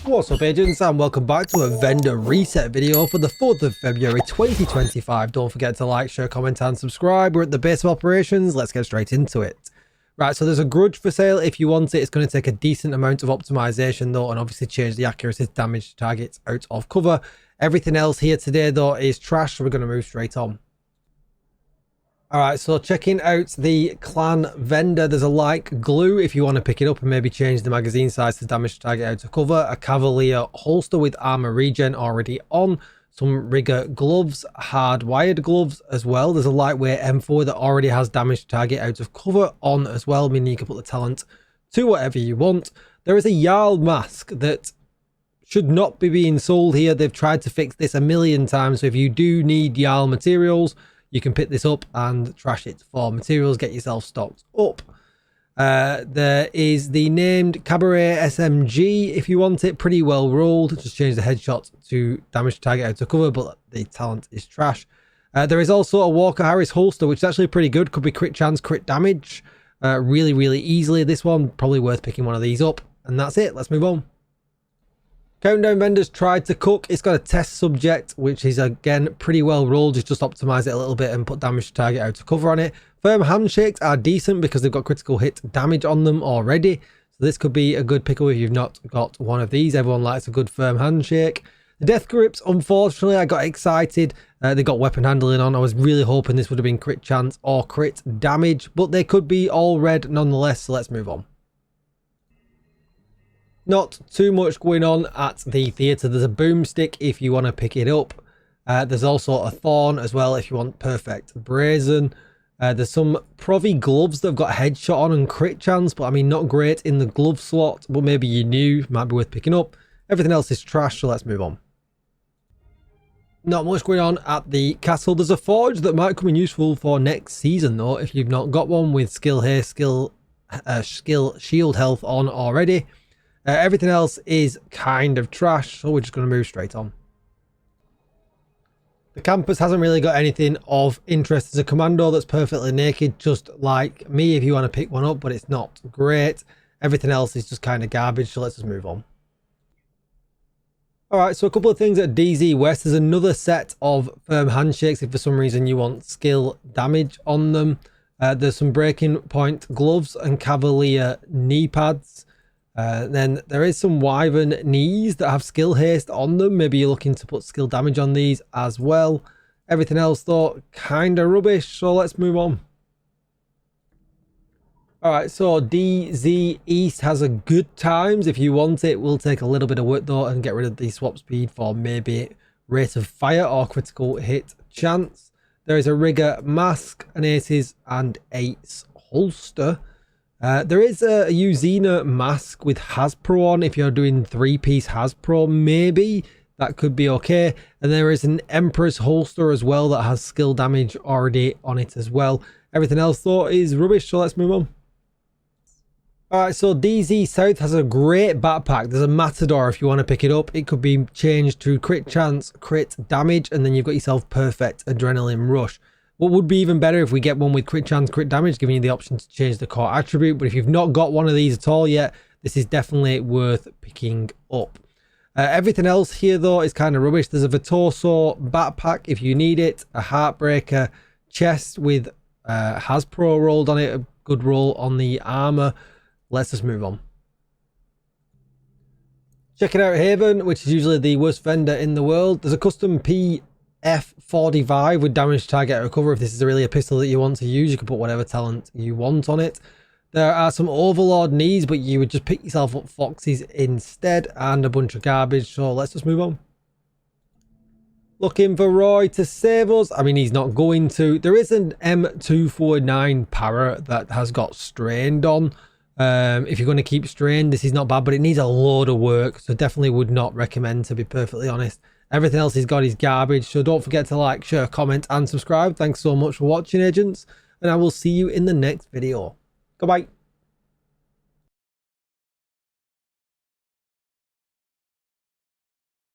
What's up agents, and welcome back to a vendor reset video for the 4th of February 2025. Don't forget to like, share, comment and subscribe. We're at the base of operations. Let's get straight into it. Right, so there's a grudge for sale if you want it. It's going to take a decent amount of optimization though, and obviously change the accuracy to damage targets out of cover. Everything else here today though is trash, so we're going to move straight on. Alright, so checking out the clan vendor, there's a like glue if you want to pick it up and maybe change the magazine size to damage target out of cover. A cavalier holster with armor regen already on. Some rigger gloves, hard-wired gloves as well. There's a lightweight M4 that already has damage target out of cover on as well, meaning you can put the talent to whatever you want. There is a Jarl mask that should not be being sold here. They've tried to fix this a million times, so if you do need Jarl materials, you can pick this up and trash it for materials, get yourself stocked up. There is the named Cabaret SMG if you want it, pretty well rolled. Just change the headshot to damage target out of cover, but the talent is trash. There is also a Walker Harris holster, which is actually pretty good. Could be crit chance, crit damage really easily. This one, probably worth picking one of these up. And that's it. Let's move on. Countdown vendors tried to cook. It's got a test subject, which is again pretty well rolled. Just optimize it a little bit and put damage to target out of cover on it. Firm handshakes are decent because they've got critical hit damage on them already. So this could be a good pickle if you've not got one of these. Everyone likes a good firm handshake. The death grips, unfortunately, I got excited. They got weapon handling on. I was really hoping this would have been crit chance or crit damage, but they could be all red nonetheless. So let's move on. Not too much going on at the theatre. There's a boomstick if you want to pick it up. There's also a thorn as well if you want perfect brazen. There's some Provi gloves that have got headshot on and crit chance, but I mean not great in the glove slot, but maybe you knew, might be worth picking up. Everything else is trash, so let's move on. Not much going on at the castle. There's a forge that might come in useful for next season though, if you've not got one with skill haste, skill shield health on already. Everything else is kind of trash, so we're just going to move straight on. The campus hasn't really got anything of interest. There's a commando that's perfectly naked, just like me if you want to pick one up, but it's not great. Everything else is just kind of garbage, so let's just move on. Alright, so a couple of things at DZ West. There's another set of firm handshakes if for some reason you want skill damage on them. There's some breaking point gloves and cavalier knee pads. Then there is some wyvern knees that have skill haste on them. Maybe you're looking to put skill damage on these as well. Everything else though, kind of rubbish, so let's move on. Alright, so DZ East has a good times. If you want it, will take a little bit of work though and get rid of the swap speed for maybe rate of fire or critical hit chance. There is a rigger mask, an aces and eights holster. There is a Uzina mask with Hasbro on. If you're doing 3-piece Hasbro, maybe that could be okay. And there is an Emperor's holster as well that has skill damage already on it as well. Everything else though is rubbish, so let's move on. Alright, so DZ South has a great backpack. There's a Matador if you want to pick it up. It could be changed to crit chance, crit damage, and then you've got yourself perfect adrenaline rush. What would be even better if we get one with crit chance, crit damage, giving you the option to change the core attribute. But if you've not got one of these at all yet, this is definitely worth picking up. Everything else here though is kind of rubbish. There's a Vitoso backpack if you need it. A Heartbreaker chest with Hasbro rolled on it. A good roll on the armor. Let's just move on. Checking out Haven, which is usually the worst vendor in the world. There's a custom F45 with damage target recover. If this is really a pistol that you want to use, you can put whatever talent you want on it. There are some Overlord knees, but you would just pick yourself up Foxes instead, and a bunch of garbage, so let's just move on. Looking for Roy to save us. I mean, he's not going to. There is an M249 para that has got strained on. If you're going to keep strained, this is not bad, but it needs a load of work, so definitely would not recommend, to be perfectly honest. Everything else he's got is garbage, so don't forget to like, share, comment and subscribe. Thanks so much for watching, agents, and I will see you in the next video. Goodbye.